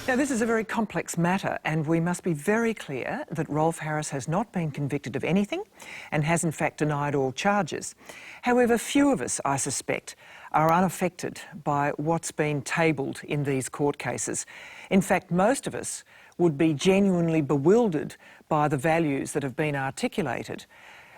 Now, this is a very complex matter, and we must be very clear that Rolf Harris has not been convicted of anything and has in fact denied all charges. However, few of us, I suspect, are unaffected by what's been tabled in these court cases. In fact, most of us would be genuinely bewildered by the values that have been articulated.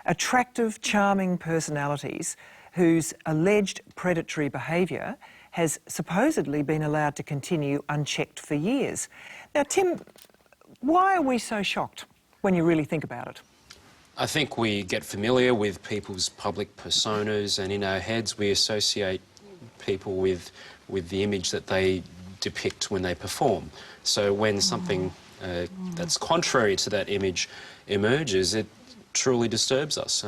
Attractive, charming personalities whose alleged predatory behaviour has supposedly been allowed to continue unchecked for years. Now, Tim, why are we so shocked when you really think about it? I think we get familiar with people's public personas, and in our heads we associate people with the image that they depict when they perform. So when something that's contrary to that image emerges, it truly disturbs us.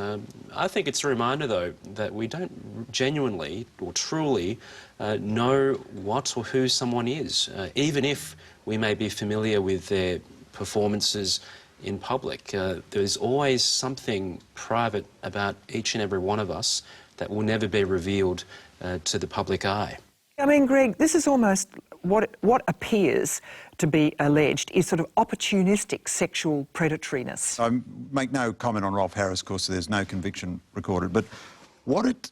I think it's a reminder, though, that we don't genuinely or truly know what or who someone is, even if we may be familiar with their performances in public. There's always something private about each and every one of us that will never be revealed to the public eye. I mean, Greg, this is almost what appears to be alleged is sort of opportunistic sexual predatoriness. I make no comment on Rolf Harris, of course, there's no conviction recorded, but what it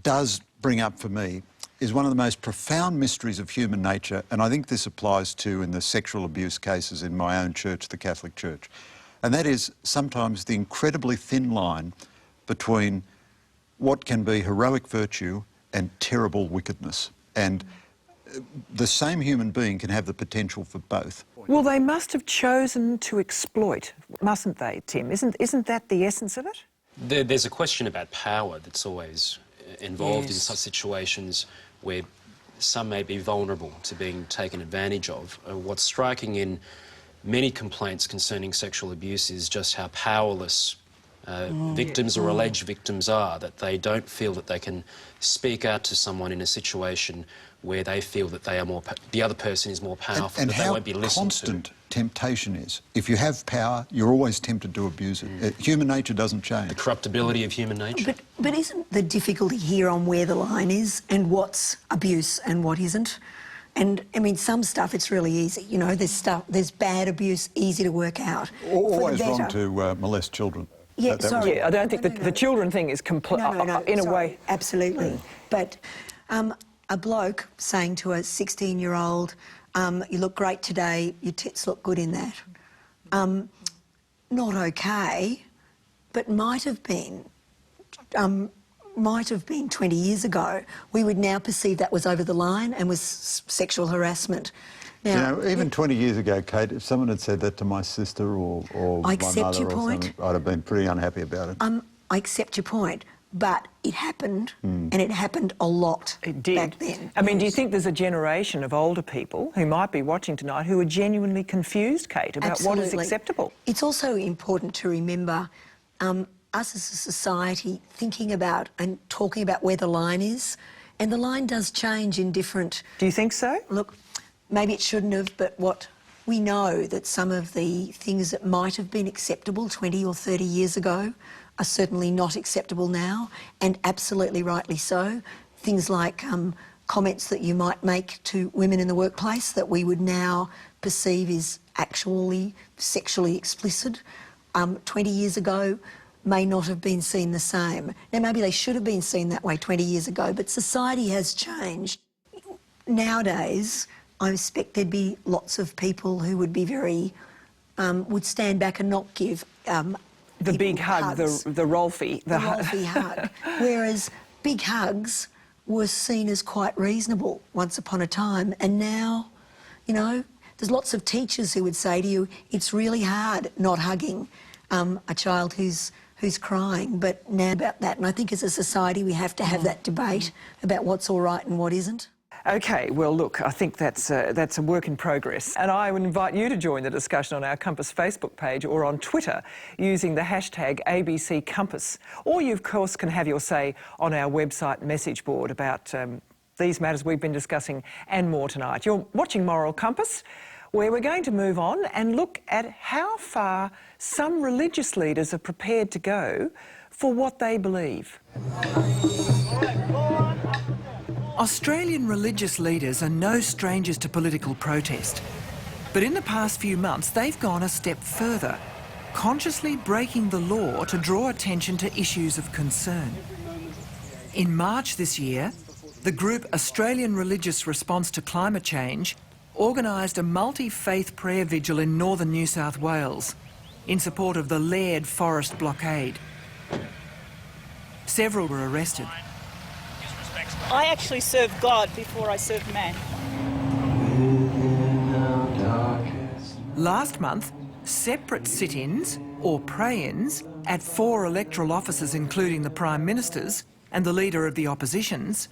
does bring up for me is one of the most profound mysteries of human nature, and I think this applies to in the sexual abuse cases in my own church, the Catholic Church, and that is sometimes the incredibly thin line between what can be heroic virtue and terrible wickedness. And the same human being can have the potential for both. Well, they must have chosen to exploit, mustn't they, Tim? Isn't that the essence of it? There's a question about power that's always involved in Yes. such situations where some may be vulnerable to being taken advantage of. What's striking in many complaints concerning sexual abuse is just how powerless victims or alleged victims are, that they don't feel that they can speak out to someone in a situation where they feel that they are the other person is more powerful, and that they how won't be listened to. constant temptation is. If you have power, you're always tempted to abuse it. Human nature doesn't change. The corruptibility of human nature. But isn't the difficulty here on where the line is and what's abuse and what isn't? And, I mean, some stuff, it's really easy. You know, there's bad abuse, easy to work out. Always wrong to molest children. Yeah, That was sorry. Yeah, I don't think the children thing is in a way. Absolutely. But a bloke saying to a 16-year-old, you look great today, your tits look good in that. Not okay, but might have been 20 years ago. We would now perceive that was over the line and was sexual harassment. Now, you know, even 20 years ago, Kate, if someone had said that to my sister or my mother or something, I'd have been pretty unhappy about it. I accept your point, but it happened, and it happened a lot back then. I mean, do you think there's a generation of older people who might be watching tonight who are genuinely confused, Kate, about what is acceptable? It's also important to remember us as a society thinking about and talking about where the line is, and the line does change in different... Do you think so? Look, maybe it shouldn't have, but what we know that some of the things that might have been acceptable 20 or 30 years ago are certainly not acceptable now, and absolutely rightly so. Things like comments that you might make to women in the workplace that we would now perceive is actually sexually explicit, 20 years ago may not have been seen the same. Now, maybe they should have been seen that way 20 years ago, but society has changed. Nowadays, I expect there'd be lots of people who would be very, would stand back and not give The big hug, the Rolfie. The Rolfie hug. Whereas big hugs were seen as quite reasonable once upon a time, and now, you know, there's lots of teachers who would say to you, it's really hard not hugging a child who's crying, but now about that. And I think as a society we have to have that debate about what's all right and what isn't. OK, well, look, I think that's a work in progress. And I would invite you to join the discussion on our Compass Facebook page or on Twitter using the hashtag ABC Compass. Or you, of course, can have your say on our website message board about these matters we've been discussing and more tonight. You're watching Moral Compass, where we're going to move on and look at how far some religious leaders are prepared to go for what they believe. Australian religious leaders are no strangers to political protest. But in the past few months, they've gone a step further, consciously breaking the law to draw attention to issues of concern. In March this year, the group Australian Religious Response to Climate Change organised a multi-faith prayer vigil in northern New South Wales in support of the Laird forest blockade. Several were arrested. I actually serve God before I serve man. Last month, separate sit-ins or pray-ins at 4 electoral offices, including the Prime Minister's and the Leader of the Opposition's,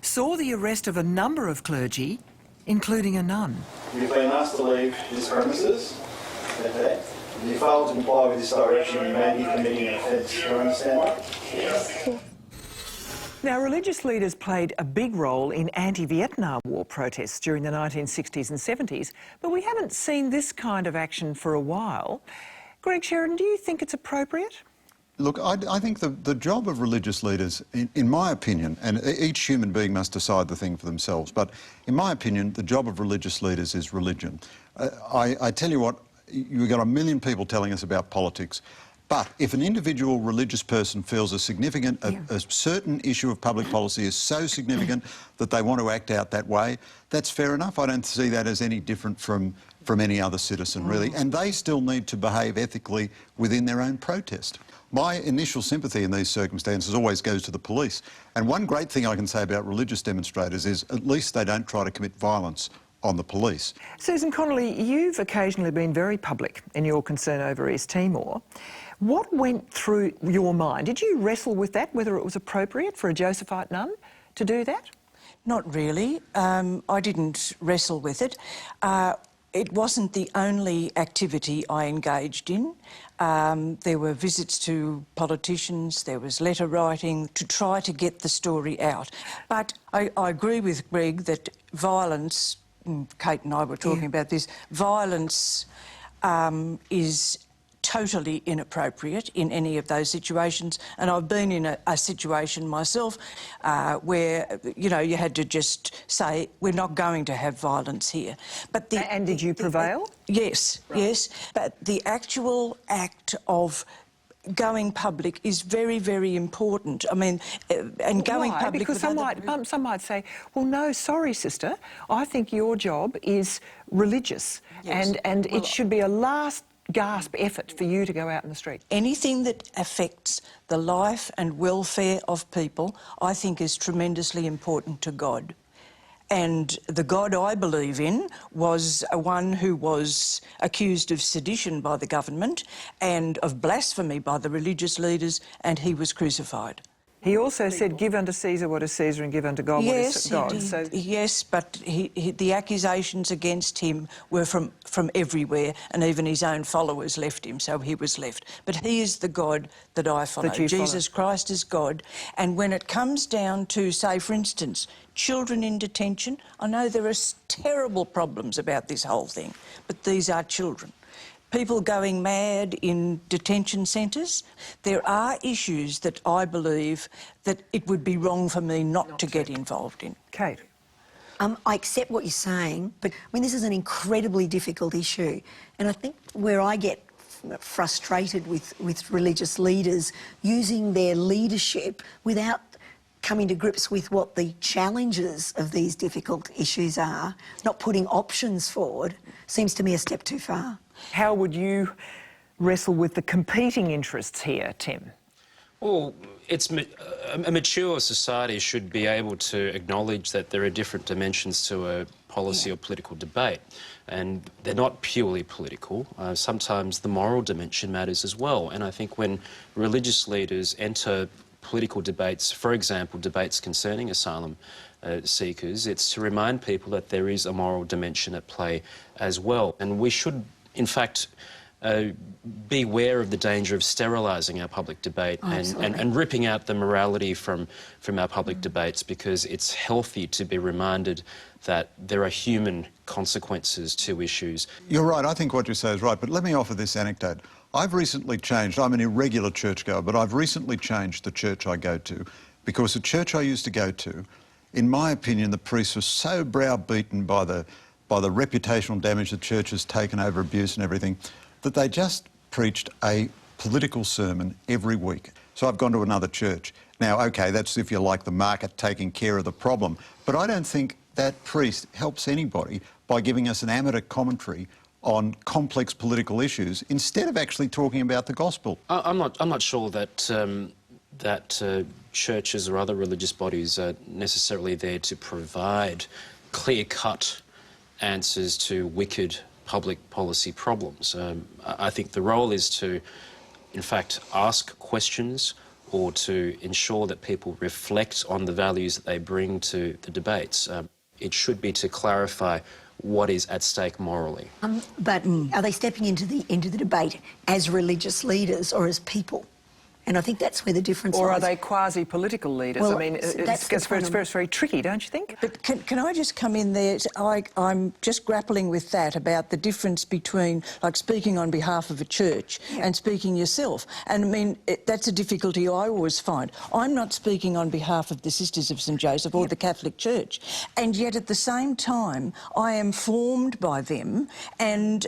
saw the arrest of a number of clergy, including a nun. You've been asked to leave this premises. Okay. If you fail to comply with this direction, you may be committing an offence. Do you understand that? Yes. Now, religious leaders played a big role in anti-Vietnam War protests during the 1960s and 70s, but we haven't seen this kind of action for a while. Greg Sheridan, do you think it's appropriate? Look, I think the job of religious leaders, in my opinion, and each human being must decide the thing for themselves, but in my opinion, the job of religious leaders is religion. I tell you what, you've got a million people telling us about politics, but if an individual religious person feels a certain issue of public policy is so significant that they want to act out that way, that's fair enough. I don't see that as any different from any other citizen, really, and they still need to behave ethically within their own protest. My initial sympathy in these circumstances always goes to the police. And one great thing I can say about religious demonstrators is at least they don't try to commit violence on the police. Susan Connolly, you've occasionally been very public in your concern over East Timor. What went through your mind? Did you wrestle with that, whether it was appropriate for a Josephite nun to do that? Not really. I didn't wrestle with it. It wasn't the only activity I engaged in. There were visits to politicians, there was letter writing to try to get the story out. But I agree with Greg that violence, Kate and I were talking about this, violence is totally inappropriate in any of those situations. And I've been in a situation myself where, you know, you had to just say, we're not going to have violence here. But and did you prevail? Yes, right. Yes. But the actual act of going public is very, very important. I mean, and going Why? public... Because some might say, well, no, sorry, sister, I think your job is religious, yes. and it should be a last gasp effort for you to go out in the street. Anything that affects the life and welfare of people, I think is tremendously important to God. And the God I believe in was one who was accused of sedition by the government and of blasphemy by the religious leaders, and he was crucified. He also said, give unto Caesar what is Caesar and give unto God what is God. Yes, but the accusations against him were from everywhere, and even his own followers left him, so he was left. But he is the God that I follow. Jesus Christ is God. And when it comes down to, say, for instance, children in detention, I know there are terrible problems about this whole thing, but these are children. People going mad in detention centres. There are issues that I believe that it would be wrong for me not to get involved in. Kate? I accept what you're saying, but I mean, this is an incredibly difficult issue. And I think where I get frustrated with religious leaders using their leadership without coming to grips with what the challenges of these difficult issues are, not putting options forward, seems to me a step too far. How would you wrestle with the competing interests here, Tim? Well, a mature society should be able to acknowledge that there are different dimensions to a policy or political debate, and they're not purely political. Sometimes the moral dimension matters as well, and I think when religious leaders enter political debates, for example, debates concerning asylum seekers, it's to remind people that there is a moral dimension at play as well, and we should in fact, be aware of the danger of sterilising our public debate and ripping out the morality from our public debates, because it's healthy to be reminded that there are human consequences to issues. You're right, I think what you say is right, but let me offer this anecdote. I've recently changed, I'm an irregular churchgoer, but I've recently changed the church I go to, because the church I used to go to, in my opinion, the priest was so browbeaten by the by the reputational damage the church has taken over abuse and everything, that they just preached a political sermon every week. So I've gone to another church. Now, OK, that's, if you like, the market taking care of the problem. But I don't think that priest helps anybody by giving us an amateur commentary on complex political issues instead of actually talking about the gospel. I'm not sure that churches or other religious bodies are necessarily there to provide clear-cut answers to wicked public policy problems. I think the role is to, in fact, ask questions or to ensure that people reflect on the values that they bring to the debates. It should be to clarify what is at stake morally. But are they stepping into the debate as religious leaders or as people? And I think that's where the difference Or lies. are they quasi-political leaders? Well, I mean, that's the it's very tricky, don't you think? But can I just come in there? I'm just grappling with that about the difference between, like, speaking on behalf of a church and speaking yourself. And, I mean, that's a difficulty I always find. I'm not speaking on behalf of the Sisters of St Joseph or the Catholic Church, and yet at the same time I am formed by them and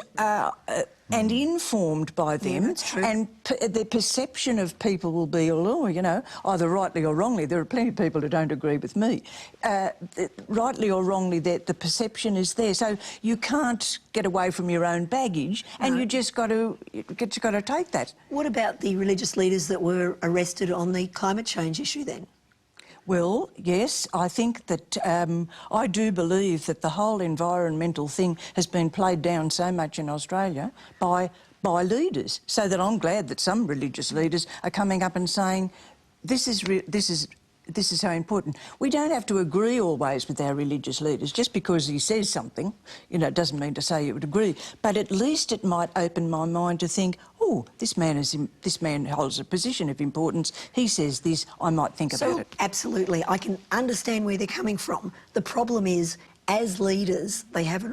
informed by them, that's true. and the perception of people will be, oh, you know, either rightly or wrongly. There are plenty of people who don't agree with me. Rightly or wrongly, the perception is there. So you can't get away from your own baggage, and you just got to take that. What about the religious leaders that were arrested on the climate change issue then? Well, yes, I think that I do believe that the whole environmental thing has been played down so much in Australia by leaders, so that I'm glad that some religious leaders are coming up and saying, this is so important. We don't have to agree always with our religious leaders. Just because he says something, you know, doesn't mean to say you would agree. But at least it might open my mind to think, oh, this man holds a position of importance. He says this, I might think about it. Absolutely, I can understand where they're coming from. The problem is, as leaders, they have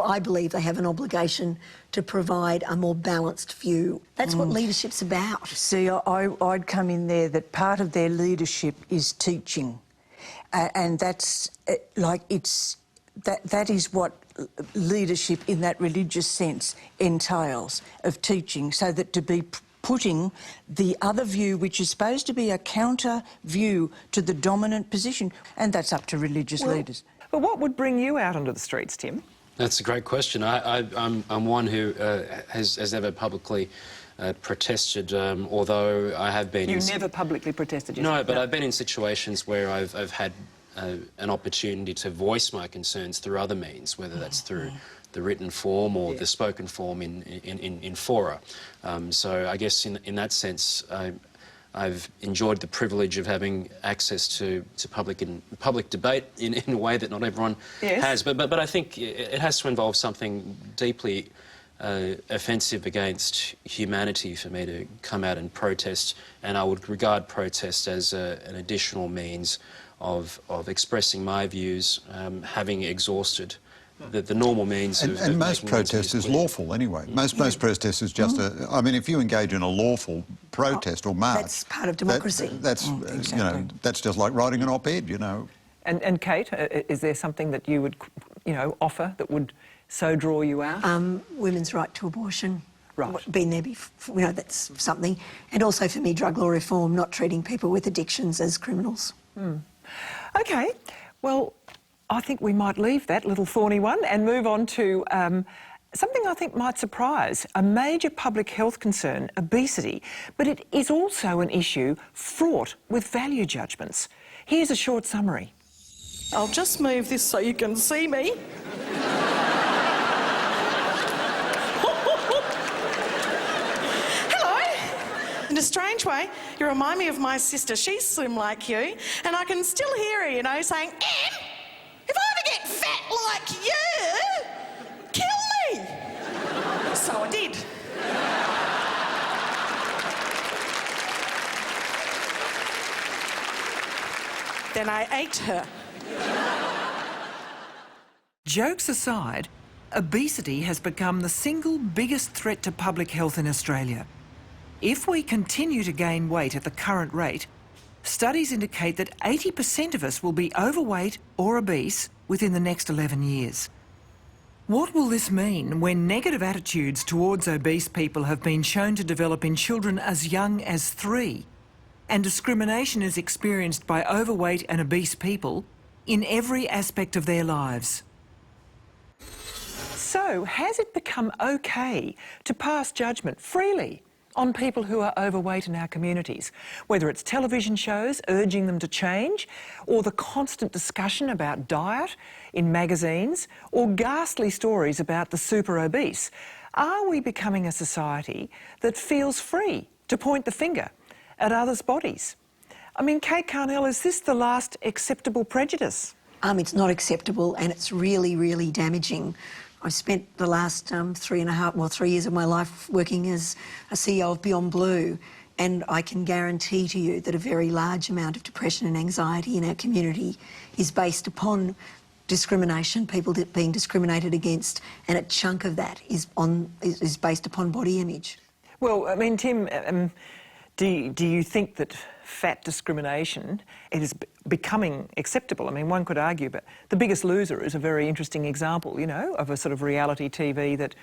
I believe they have an obligation to provide a more balanced view. That's what leadership's about. See, I'd come in there that part of their leadership is teaching, and that's that is what leadership in that religious sense entails, of teaching, so that to be putting the other view, which is supposed to be a counter view to the dominant position, and that's up to religious leaders. But what would bring you out onto the streets, Tim? That's a great question. I'm one who has never publicly protested, although I have been... You never publicly protested No, yourself? but I've been in situations where I've had an opportunity to voice my concerns through other means, whether that's through the written form or the spoken form in fora. So I guess in that sense, I've enjoyed the privilege of having access to public debate in a way that not everyone has. But I think it has to involve something deeply offensive against humanity for me to come out and protest, and I would regard protest as an additional means of expressing my views, having exhausted the normal means of And most making protest is lawful anyway. Most protest is just I mean, if you engage in a lawful protest or march... That's part of democracy. That's, exactly. you know, that's just like writing an op-ed, you know. And Kate, is there something that you would, you know, offer that would so draw you out? Women's right to abortion. Right. Been there before, you know, that's something. And also for me, drug law reform, not treating people with addictions as criminals. OK, well, I think we might leave that little thorny one and move on to something I think might surprise, a major public health concern, obesity, but it is also an issue fraught with value judgments. Here's a short summary. I'll just move this so you can see me. In a strange way, you remind me of my sister. She's slim like you, and I can still hear her, you know, saying, Em, if I ever get fat like you, kill me. So I did. Then I ate her. Jokes aside, obesity has become the single biggest threat to public health in Australia. If we continue to gain weight at the current rate, studies indicate that 80% of us will be overweight or obese within the next 11 years. What will this mean when negative attitudes towards obese people have been shown to develop in children as young as 3, and discrimination is experienced by overweight and obese people in every aspect of their lives? So, has it become okay to pass judgment freely on people who are overweight in our communities, whether it's television shows urging them to change, or the constant discussion about diet in magazines, or ghastly stories about the super obese? Are we becoming a society that feels free to point the finger at others' bodies? I mean, Kate Carnell, is this the last acceptable prejudice? It's not acceptable, and it's really, really damaging. I've spent the last 3 years of my life working as a CEO of Beyond Blue, and I can guarantee to you that a very large amount of depression and anxiety in our community is based upon discrimination, people being discriminated against, and a chunk of that is based upon body image. Well, I mean, Tim, do you think that fat discrimination is becoming acceptable? I mean, one could argue, but The Biggest Loser is a very interesting example, you know, of a sort of reality TV that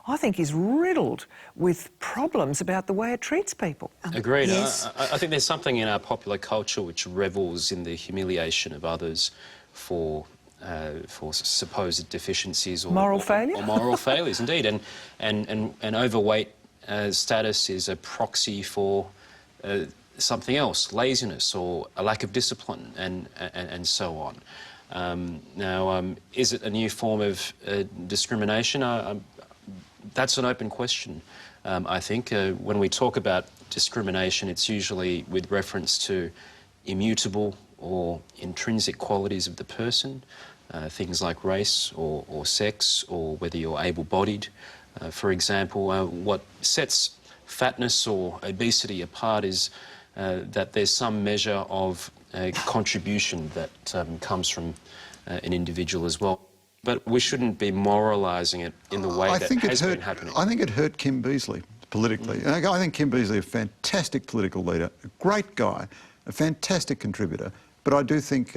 I think is riddled with problems about the way it treats people. Agreed. Yes. I think there's something in our popular culture which revels in the humiliation of others for supposed deficiencies or moral failure. Or moral failures, indeed. And overweight status is a proxy for something else, laziness or a lack of discipline, and so on. Now, is it a new form of discrimination? That's an open question. I think when we talk about discrimination, it's usually with reference to immutable or intrinsic qualities of the person, things like race or sex, or whether you're able-bodied. For example, what sets fatness or obesity apart is that there's some measure of contribution that comes from an individual as well. But we shouldn't be moralising it in the way that has been happening. I think it hurt Kim Beazley politically. I think Kim Beazley is a fantastic political leader, a great guy, a fantastic contributor. But I do think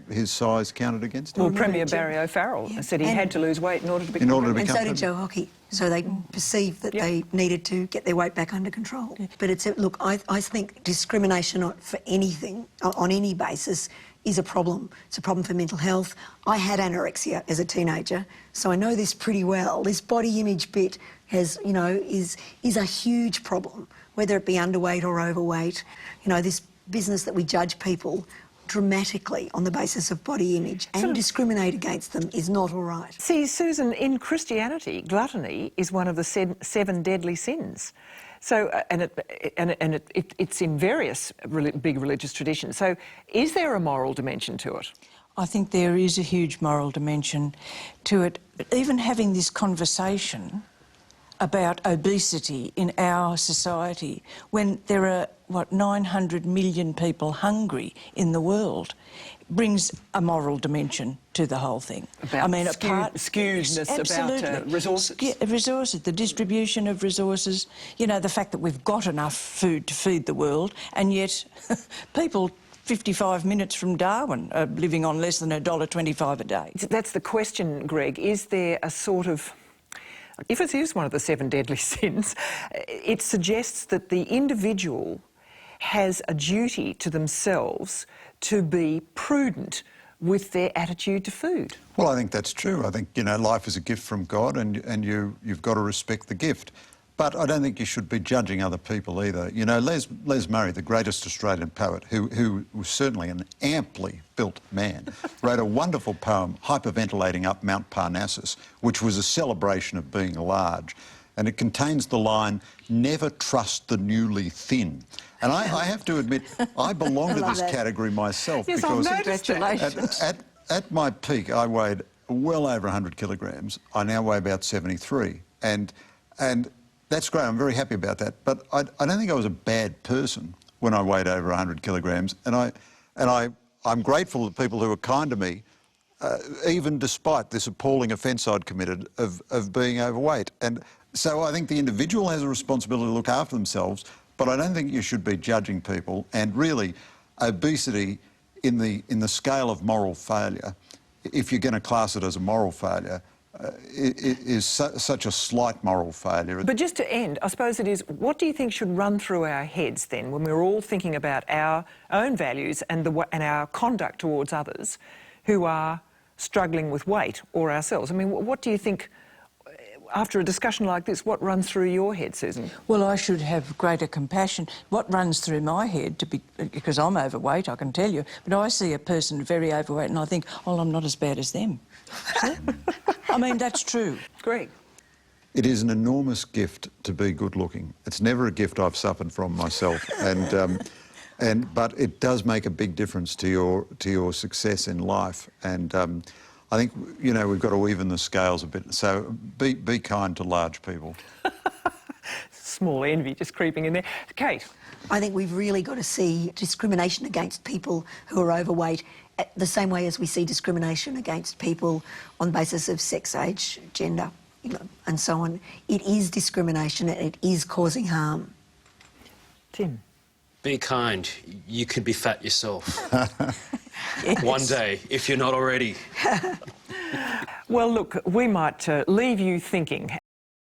his size counted against him. Well, Premier Barry O'Farrell said he had to lose weight in order to become And so did Joe Hockey. So they perceived that they needed to get their weight back under control. But look, I think discrimination for anything, on any basis, is a problem. It's a problem for mental health. I had anorexia as a teenager, so I know this pretty well. This body image bit is a huge problem, whether it be underweight or overweight. You know, this business that we judge people dramatically on the basis of body image and discriminate against them is not all right. See, Susan, in Christianity, gluttony is one of the 7 deadly sins. So, it's in various big religious traditions. So, is there a moral dimension to it? I think there is a huge moral dimension to it. Even having this conversation about obesity in our society, when there are, 900 million people hungry in the world, brings a moral dimension to the whole thing. About skewedness about resources. Resources, the distribution of resources, you know, the fact that we've got enough food to feed the world, and yet people 55 minutes from Darwin are living on less than $1.25 a day. That's the question, Greg. Is there a sort of... If it is one of the 7 deadly sins, it suggests that the individual has a duty to themselves to be prudent with their attitude to food. Well, I think that's true. I think, you know, life is a gift from God, and you've got to respect the gift. But I don't think you should be judging other people either. You know, Les Murray, the greatest Australian poet, who was certainly an amply built man, wrote a wonderful poem hyperventilating up Mount Parnassus, which was a celebration of being large. And it contains the line, "Never trust the newly thin." And I have to admit, I belong to this category myself. Yes, because congratulations. At my peak, I weighed well over 100 kilograms. I now weigh about 73. And that's great, I'm very happy about that. But I don't think I was a bad person when I weighed over 100 kilograms. And I'm grateful to people who were kind to me, even despite this appalling offence I'd committed of being overweight. And so I think the individual has a responsibility to look after themselves, but I don't think you should be judging people. And really, obesity in the scale of moral failure, if you're going to class it as a moral failure, is such a slight moral failure. But just to end, I suppose it is, what do you think should run through our heads then when we're all thinking about our own values and our conduct towards others who are struggling with weight, or ourselves? I mean, what do you think, after a discussion like this, what runs through your head, Susan? Well, I should have greater compassion. What runs through my head, because I'm overweight, I can tell you, but I see a person very overweight and I think, oh, I'm not as bad as them. I mean, that's true. Greg? It is an enormous gift to be good looking. It's never a gift I've suffered from myself, but it does make a big difference to your success in life. And I think, you know, we've got to even the scales a bit. So be kind to large people. Small envy just creeping in there. Kate? I think we've really got to see discrimination against people who are overweight the same way as we see discrimination against people on the basis of sex, age, gender, you know, and so on. It is discrimination and it is causing harm. Tim? Be kind. You could be fat yourself. Yes. One day, if you're not already. Well, look, we might leave you thinking.